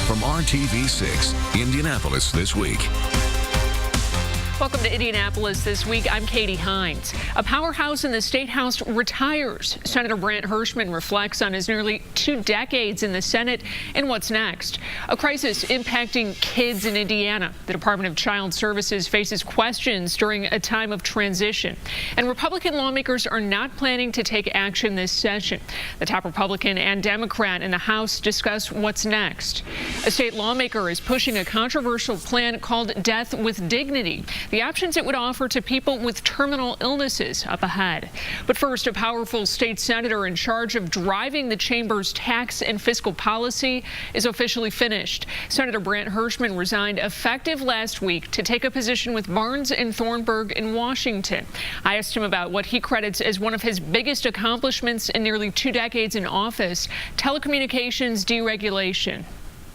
from RTV6, Indianapolis This Week. Welcome to Indianapolis This Week. I'm Katie Hines. A powerhouse in the State House retires. Senator Brandt Hershman reflects on his nearly 2 decades in the Senate and what's next. A crisis impacting kids in Indiana. The Department of Child Services faces questions during a time of transition. And Republican lawmakers are not planning to take action this session. The top Republican and Democrat in the House discuss what's next. A state lawmaker is pushing a controversial plan called Death with Dignity. The options it would offer to people with terminal illnesses up ahead. But first, a powerful state senator in charge of driving the chamber's tax and fiscal policy is officially finished. Senator Brandt Hershman resigned effective last week to take a position with Barnes and Thornburg in Washington. I asked him about what he credits as one of his biggest accomplishments in nearly 2 decades in office: telecommunications deregulation.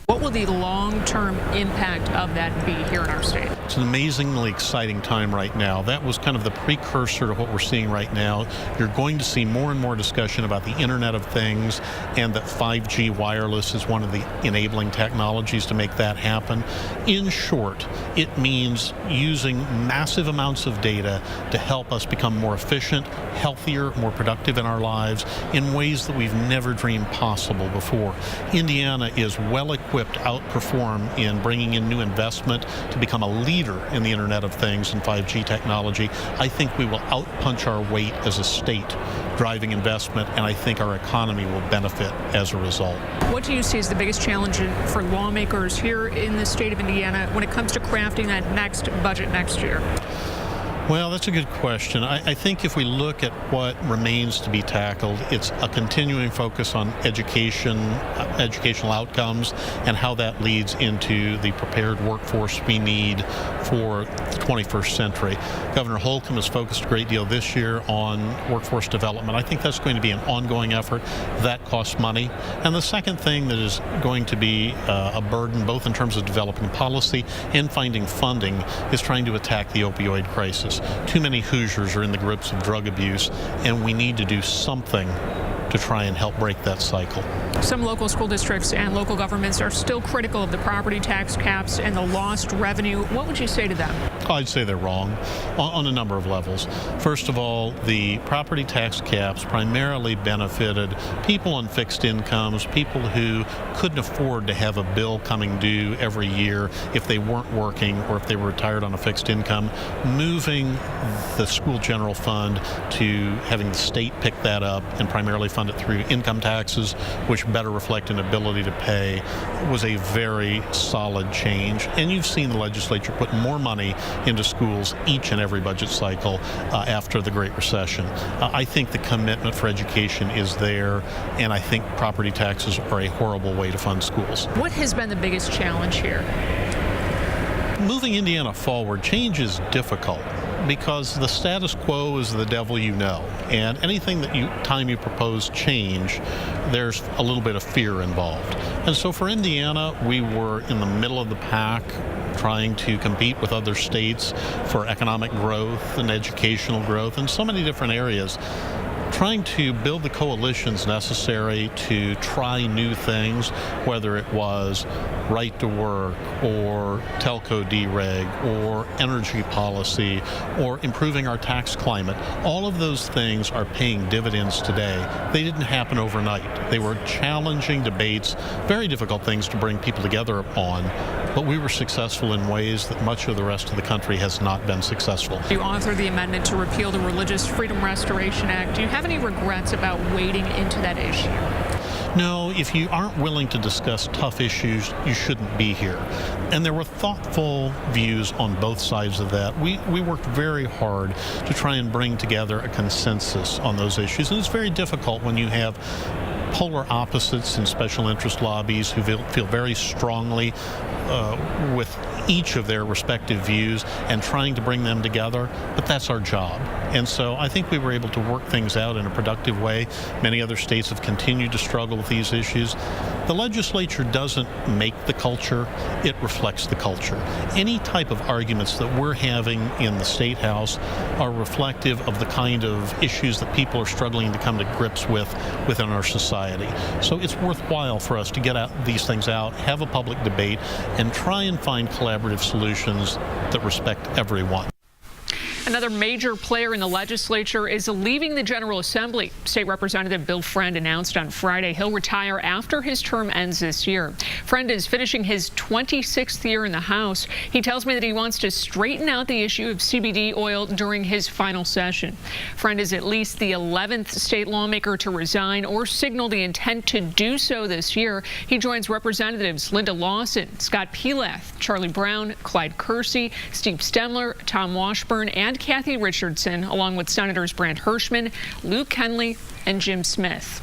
What will the long-term impact of that be here in our state? It's an amazingly exciting time right now. That was kind of the precursor to what we're seeing right now. You're going to see more and more discussion about the Internet of Things, and that 5G wireless is one of the enabling technologies to make that happen. In short, it means using massive amounts of data to help us become more efficient, healthier, more productive in our lives in ways that we've never dreamed possible before. Indiana is well equipped to outperform in bringing in new investment to become a leader in the Internet of Things and 5G technology. I think we will outpunch our weight as a state driving investment, and I think our economy will benefit as a result. What do you see as the biggest challenge for lawmakers here in the state of Indiana when it comes to crafting that next budget next year? Well, that's a good question. I think if we look at what remains to be tackled, it's a continuing focus on education, educational outcomes, and how that leads into the prepared workforce we need for the 21st century. Governor Holcomb has focused a great deal this year on workforce development. I think that's going to be an ongoing effort. That costs money. And the second thing that is going to be a burden, both in terms of developing policy and finding funding, is trying to attack the opioid crisis. Too many Hoosiers are in the grips of drug abuse, and we need to do something to try and help break that cycle. Some local school districts and local governments are still critical of the property tax caps and the lost revenue. What would you say to them? I'd say they're wrong on a number of levels. First of all, the property tax caps primarily benefited people on fixed incomes, people who couldn't afford to have a bill coming due every year if they weren't working or if they were retired on a fixed income. Moving the school general fund to having the state pick that up and primarily fund it through income taxes, which better reflect an ability to pay, was a very solid change. And you've seen the legislature put more money into schools each and every budget cycle after the Great Recession. I think the commitment for education is there, and I think property taxes are a horrible way to fund schools. What has been the biggest challenge here? Moving Indiana forward, change is difficult, because the status quo is the devil you know, and anything that time you propose change, there's a little bit of fear involved. And so for Indiana, we were in the middle of the pack, trying to compete with other states for economic growth and educational growth in so many different areas, trying to build the coalitions necessary to try new things, whether it was right to work or telco dereg or energy policy or improving our tax climate. All of those things are paying dividends today. They didn't happen overnight. They were challenging debates, very difficult things to bring people together on, but we were successful in ways that much of the rest of the country has not been successful. You authored the amendment to repeal the Religious Freedom Restoration Act. Do you have any regrets about wading into that issue? No, if you aren't willing to discuss tough issues, you shouldn't be here. And there were thoughtful views on both sides of that. We worked very hard to try and bring together a consensus on those issues. And it's very difficult when you have polar opposites in special interest lobbies who feel very strongly with each of their respective views and trying to bring them together, but that's our job. And so I think we were able to work things out in a productive way. Many other states have continued to struggle with these issues. The legislature doesn't make the culture, it reflects the culture. Any type of arguments that we're having in the State House are reflective of the kind of issues that people are struggling to come to grips with within our society. So it's worthwhile for us to get these things out, have a public debate, and try and find collaborative solutions that respect everyone. Another major player in the legislature is leaving the General Assembly. State Representative Bill Friend announced on Friday he'll retire after his term ends this year. Friend is finishing his 26th year in the House. He tells me that he wants to straighten out the issue of CBD oil during his final session. Friend is at least the 11th state lawmaker to resign or signal the intent to do so this year. He joins Representatives Linda Lawson, Scott Pilath, Charlie Brown, Clyde Kersey, Steve Stemler, Tom Washburn, and Kathy Richardson, along with Senators Brandt Hershman, Luke Kenley, and Jim Smith.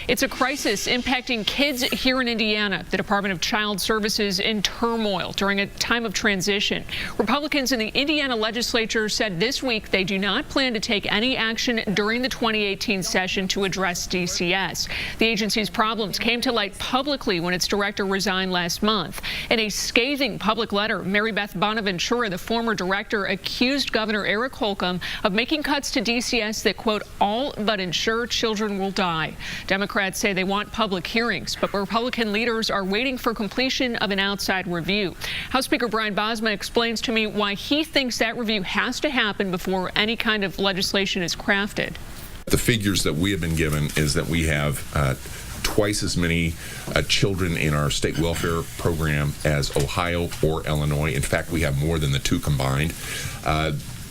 It's a crisis impacting kids here in Indiana. The Department of Child Services in turmoil during a time of transition. Republicans in the Indiana legislature said this week they do not plan to take any action during the 2018 session to address DCS. The agency's problems came to light publicly when its director resigned last month. In a scathing public letter, Mary Beth Bonaventura, the former director, accused Governor Eric Holcomb of making cuts to DCS that, quote, all but ensure children will die. Democrats say they want public hearings, but Republican leaders are waiting for completion of an outside review. House Speaker Brian Bosma explains to me why he thinks that review has to happen before any kind of legislation is crafted. The figures that we have been given is that we have twice as many children in our state welfare program as Ohio or Illinois. In fact, we have more than the two combined.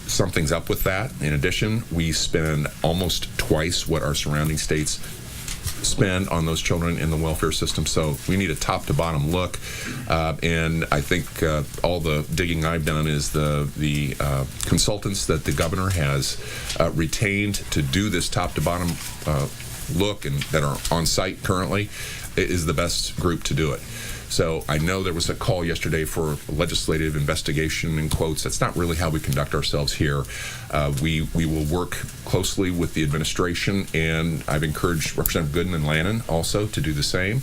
Something's up with that. In addition, we spend almost twice what our surrounding states spend on those children in the welfare system. So we need a top to bottom look, and I think all the digging I've done is the consultants that the governor has retained to do this top to bottom look and that are on site currently is the best group to do it. So I know there was a call yesterday for legislative investigation, in quotes. That's not really how we conduct ourselves here. We will work closely with the administration, and I've encouraged Representative Gooden and Lannon also to do the same,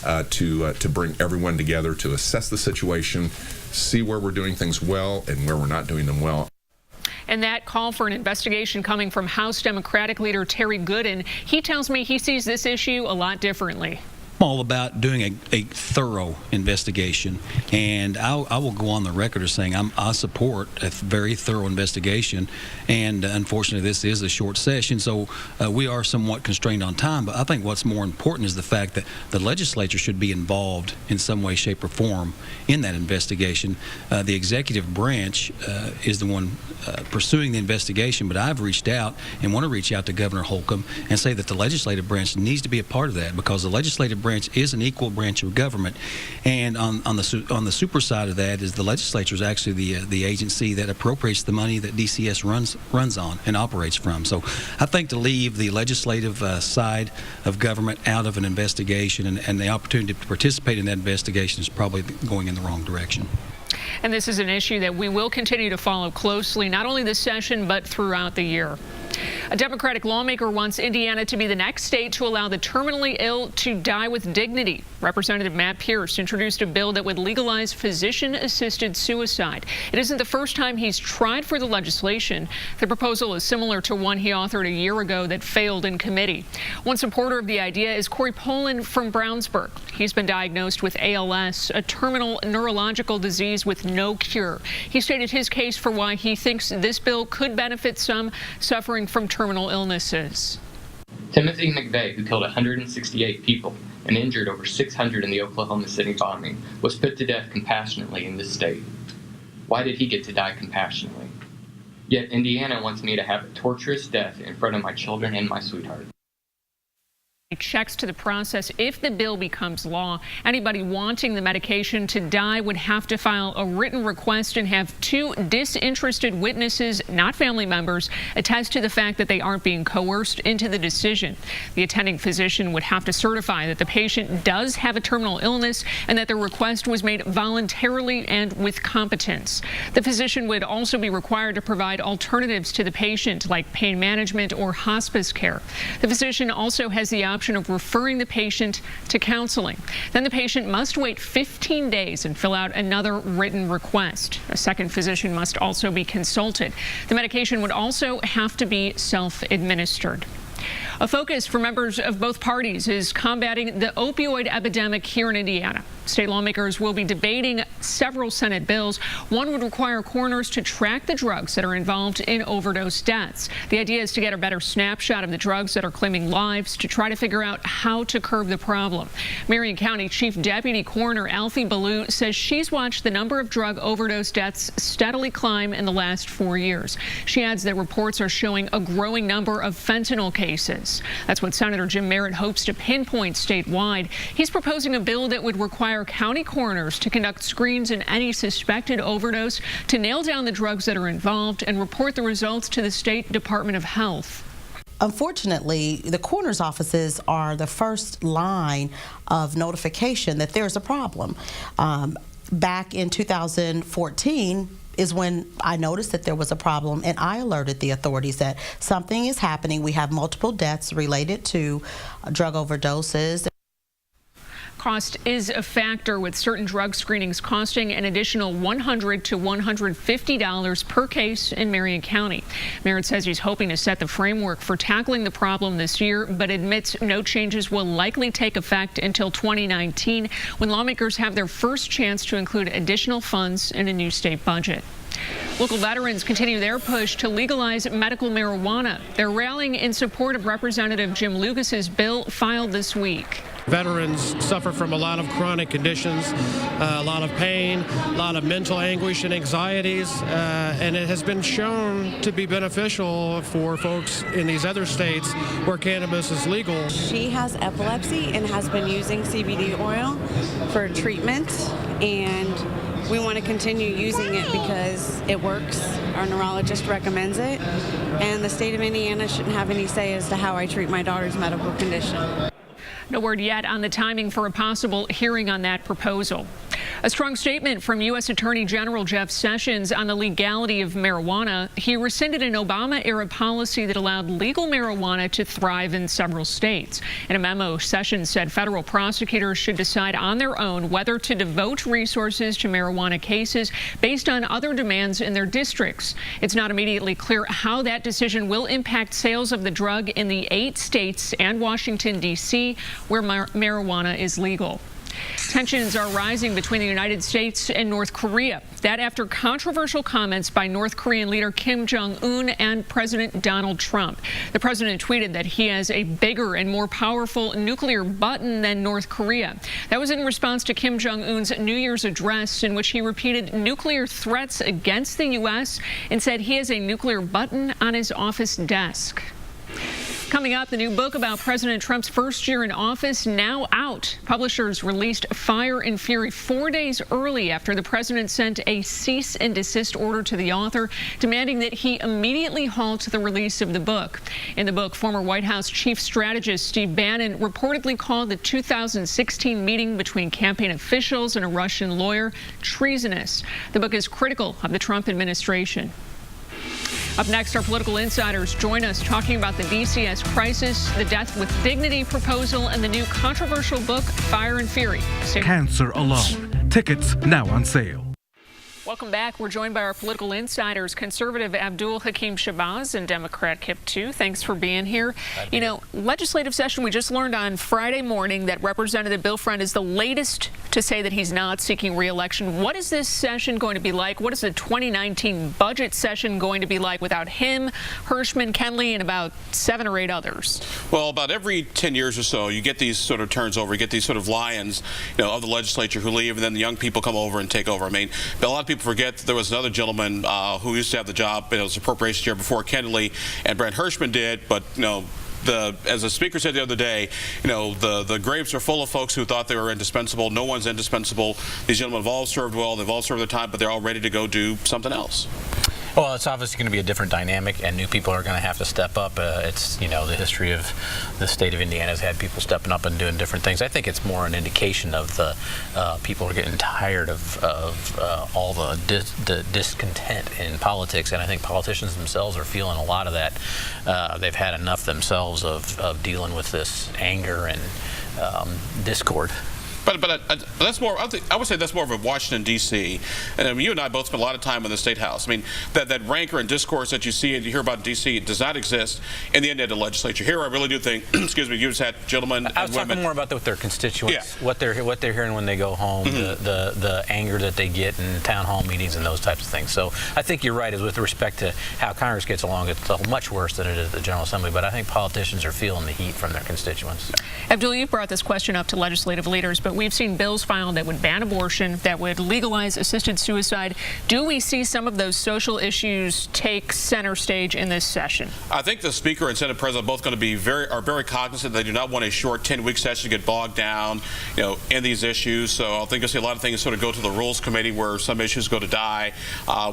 to bring everyone together to assess the situation, see where we're doing things well and where we're not doing them well. And that call for an investigation coming from House Democratic leader Terry Gooden. He tells me he sees this issue a lot differently. All about doing a thorough investigation, and I will go on the record as saying I support a very thorough investigation, and unfortunately this is a short session, so we are somewhat constrained on time. But I think what's more important is the fact that the legislature should be involved in some way, shape, or form in that investigation. The executive branch is the one pursuing the investigation, but I've reached out and want to reach out to Governor Holcomb and say that the legislative branch needs to be a part of that, because the legislative branch is an equal branch of government, and on the super side of that is the legislature is actually the agency that appropriates the money that DCS runs on and operates from. So I think to leave the legislative side of government out of an investigation and the opportunity to participate in that investigation is probably going in the wrong direction. And this is an issue that we will continue to follow closely, not only this session, but throughout the year. A Democratic lawmaker wants Indiana to be the next state to allow the terminally ill to die with dignity. Representative Matt Pierce introduced a bill that would legalize physician-assisted suicide. It isn't the first time he's tried for the legislation. The proposal is similar to one he authored a year ago that failed in committee. One supporter of the idea is Corey Poland from Brownsburg. He's been diagnosed with ALS, a terminal neurological disease with no cure. He stated his case for why he thinks this bill could benefit some suffering from terminal illnesses. Timothy McVeigh, who killed 168 people and injured over 600 in the Oklahoma City bombing, was put to death compassionately in this state. Why did he get to die compassionately? Yet Indiana wants me to have a torturous death in front of my children and my sweetheart. checks to the process if the bill becomes law. Anybody wanting the medication to die would have to file a written request and have 2 disinterested witnesses, not family members, attest to the fact that they aren't being coerced into the decision. The attending physician would have to certify that the patient does have a terminal illness and that the request was made voluntarily and with competence. The physician would also be required to provide alternatives to the patient, like pain management or hospice care. The physician also has the option of referring the patient to counseling. Then the patient must wait 15 days and fill out another written request. A second physician must also be consulted. The medication would also have to be self-administered. A focus for members of both parties is combating the opioid epidemic here in Indiana. State lawmakers will be debating several Senate bills. One would require coroners to track the drugs that are involved in overdose deaths. The idea is to get a better snapshot of the drugs that are claiming lives to try to figure out how to curb the problem. Marion County Chief Deputy Coroner Alfie Ballou says she's watched the number of drug overdose deaths steadily climb in the last 4 years. She adds that reports are showing a growing number of fentanyl cases. That's what Senator Jim Merritt hopes to pinpoint statewide. He's proposing a bill that would require county coroners to conduct screens in any suspected overdose, to nail down the drugs that are involved and report the results to the State Department of Health. Unfortunately, the coroner's offices are the first line of notification that there's a problem. Back in 2014, is when I noticed that there was a problem, and I alerted the authorities that something is happening. We have multiple deaths related to drug overdoses. Cost is a factor, with certain drug screenings costing an additional $100 to $150 per case in Marion County. Merritt says he's hoping to set the framework for tackling the problem this year, but admits no changes will likely take effect until 2019, when lawmakers have their first chance to include additional funds in a new state budget. Local veterans continue their push to legalize medical marijuana. They're rallying in support of Representative Jim Lucas's bill filed this week. Veterans suffer from a lot of chronic conditions, a lot of pain, a lot of mental anguish and anxieties, and it has been shown to be beneficial for folks in these other states where cannabis is legal. She has epilepsy and has been using CBD oil for treatment, and we want to continue using it because it works. Our neurologist recommends it, and the state of Indiana shouldn't have any say as to how I treat my daughter's medical condition. No word yet on the timing for a possible hearing on that proposal. A strong statement from U.S. Attorney General Jeff Sessions on the legality of marijuana. He rescinded an Obama-era policy that allowed legal marijuana to thrive in several states. In a memo, Sessions said federal prosecutors should decide on their own whether to devote resources to marijuana cases based on other demands in their districts. It's not immediately clear how that decision will impact sales of the drug in the 8 states and Washington, D.C., where marijuana is legal. Tensions are rising between the United States and North Korea. That after controversial comments by North Korean leader Kim Jong-un and President Donald Trump. The president tweeted that he has a bigger and more powerful nuclear button than North Korea. That was in response to Kim Jong-un's New Year's address, in which he repeated nuclear threats against the U.S. and said he has a nuclear button on his office desk. Coming up, the new book about President Trump's first year in office now out. Publishers released Fire and Fury 4 days early after the president sent a cease and desist order to the author, demanding that he immediately halt the release of the book. In the book, former White House chief strategist Steve Bannon reportedly called the 2016 meeting between campaign officials and a Russian lawyer treasonous. The book is critical of the Trump administration. Up next, our political insiders join us talking about the DCS crisis, the Death with Dignity proposal, and the new controversial book, Fire and Fury. Cancer Alone. Tickets now on sale. Welcome back. We're joined by our political insiders, conservative Abdul Hakim Shabazz and Democrat Kip Tu. Thanks for being here. You know, legislative session, we just learned on Friday morning that Representative Bill Friend is the latest to say that he's not seeking re-election. What is this session going to be like? What is the 2019 budget session going to be like without him, Hershman, Kenley, and about 7 or 8 others? Well, about every 10 years or so, you get these sort of turns over. You get these sort of lions, you know, of the legislature who leave, and then the young people come over and take over. I mean, a lot of people forget that there was another gentleman who used to have the job, it was appropriations chair before Kenley and Brandt Hershman did, but, you know, as the speaker said the other day, the grapes are full of folks who thought they were indispensable. No one's indispensable. These gentlemen have all served well. They've all served their time, but they're all ready to go do something else. Well, it's obviously going to be a different dynamic, and new people are going to have to step up. It's, the history of the state of Indiana has had people stepping up and doing different things. I think it's more an indication of the people are getting tired of all the discontent in politics, and I think politicians themselves are feeling a lot of that. They've had enough themselves of dealing with this anger and discord. But that's more. I would say that's more of a Washington D.C. And you and I both spent a lot of time in the State House. I mean, that rancor and discourse that you see and you hear about in D.C. does not exist in the Indiana legislature. Here, I really do think. Excuse me. You just had gentlemen. I was talking more about what their constituents, what they're hearing when they go home, the anger that they get in town hall meetings and those types of things. So I think you're right. Is with respect to how Congress gets along, it's much worse than it is at the General Assembly. But I think politicians are feeling the heat from their constituents. Abdul, you've brought this question up to legislative leaders, but we've seen bills filed that would ban abortion, that would legalize assisted suicide. Do we see some of those social issues take center stage in this session? I think the Speaker and Senate President are both going to be very cognizant. They do not want a short 10-week session to get bogged down, in these issues. So I think you'll see a lot of things sort of go to the Rules Committee, where some issues go to die.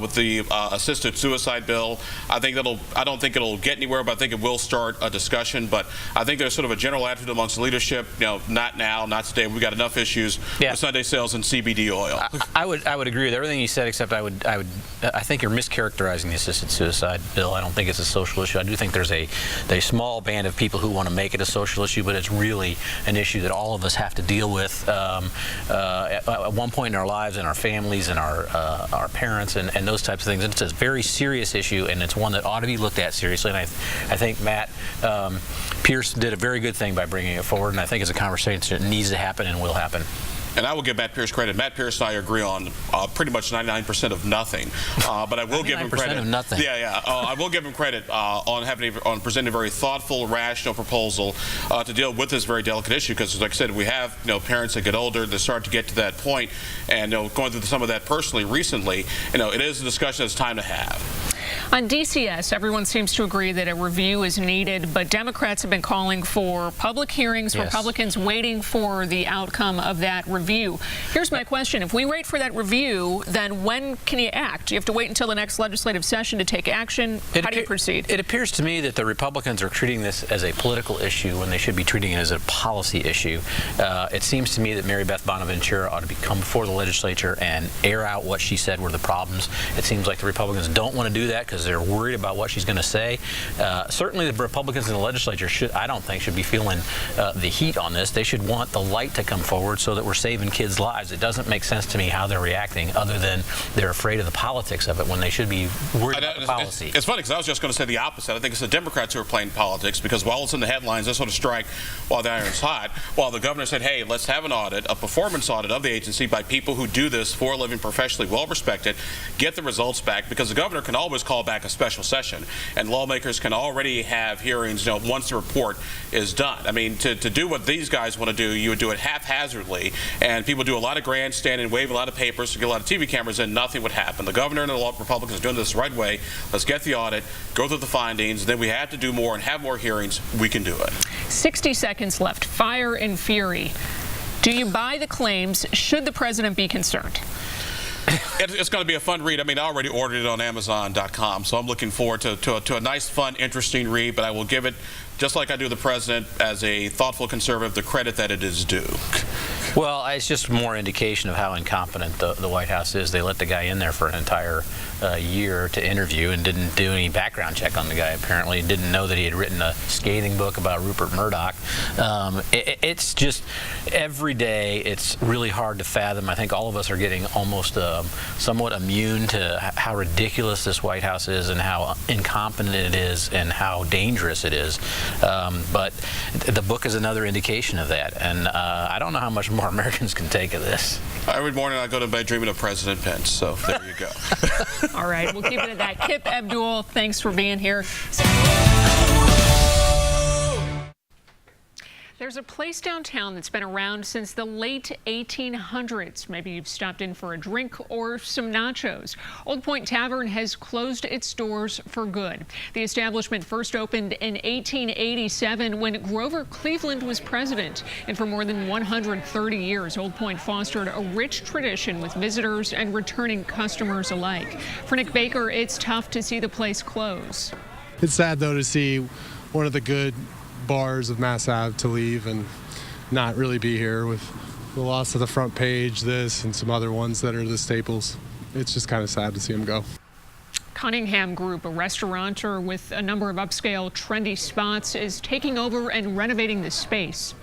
With the assisted suicide bill, I don't think it'll get anywhere, but I think it will start a discussion. But I think there's sort of a general attitude amongst the leadership, not now, not today. We've got enough issues with Sunday sales and CBD oil. I would agree with everything you said, except I think you're mischaracterizing the assisted suicide bill. I don't think it's a social issue. I do think there's a small band of people who want to make it a social issue, but it's really an issue that all of us have to deal with at one point in our lives, and our families, and our parents, and those types of things. And it's a very serious issue, and it's one that ought to be looked at seriously. And I think Matt Pierce did a very good thing by bringing it forward, and I think it's a conversation that needs to happen and will happen. And I will give Matt Pierce credit. Matt Pierce and I agree on pretty much 99% of nothing. But I will give him credit. 99% of nothing. I will give him credit on presenting a very thoughtful, rational proposal to deal with this very delicate issue. Because, like I said, we have parents that get older, they start to get to that point, and going through some of that personally recently. It is a discussion that's time to have. On DCS, everyone seems to agree that a review is needed, but Democrats have been calling for public hearings, Republicans waiting for the outcome of that review. Here's my question. If we wait for that review, then when can you act? Do you have to wait until the next legislative session to take action? How do you proceed? It appears to me that the Republicans are treating this as a political issue when they should be treating it as a policy issue. It seems to me that Mary Beth Bonaventura ought to come before the legislature and air out what she said were the problems. It seems like the Republicans don't want to do that because they're worried about what she's going to say. Certainly the Republicans in the legislature I don't think should be feeling the heat on this. They should want the light to come forward so that we're saving kids' lives. It doesn't make sense to me how they're reacting other than they're afraid of the politics of it when they should be worried about the policy. It's funny because I was just going to say the opposite. I think it's the Democrats who are playing politics because while it's in the headlines, they sort of strike while the iron's hot. While the governor said, hey, let's have an audit, a performance audit of the agency by people who do this for a living, professionally, well-respected, get the results back, because the governor can always call back a special session, and lawmakers can already have hearings once the report is done. I mean, to do what these guys want to do, you would do it haphazardly, and people do a lot of grandstanding, wave a lot of papers to get a lot of TV cameras, and nothing would happen. The governor and the Republicans are doing this the right way. Let's get the audit, go through the findings, then we have to do more and have more hearings. We can do it. 60 seconds left. Fire and fury. Do you buy the claims? Should the president be concerned? It's going to be a fun read. I mean, I already ordered it on Amazon.com, so I'm looking forward to a nice, fun, interesting read, but I will give it, just like I do the president, as a thoughtful conservative, the credit that it is due. Well, it's just more indication of how incompetent the White House is. They let the guy in there for an entire year to interview and didn't do any background check on the guy, apparently. Didn't know that he had written a scathing book about Rupert Murdoch. It's just, every day, it's really hard to fathom. I think all of us are getting almost somewhat immune to how ridiculous this White House is and how incompetent it is and how dangerous it is. But the book is another indication of that. And I don't know how much more Americans can take of this. Every morning I go to bed dreaming of President Pence, so there you go. All right, we'll keep it at that. Kip Abdul, thanks for being here. There's a place downtown that's been around since the late 1800s. Maybe you've stopped in for a drink or some nachos. Old Point Tavern has closed its doors for good. The establishment first opened in 1887 when Grover Cleveland was president. And for more than 130 years, Old Point fostered a rich tradition with visitors and returning customers alike. For Nick Baker, it's tough to see the place close. It's sad, though, to see one of the good bars of Mass Ave to leave and not really be here with the loss of the front page, this, and some other ones that are the staples. It's just kind of sad to see them go. Cunningham Group, a restaurateur with a number of upscale trendy spots, is taking over and renovating the space.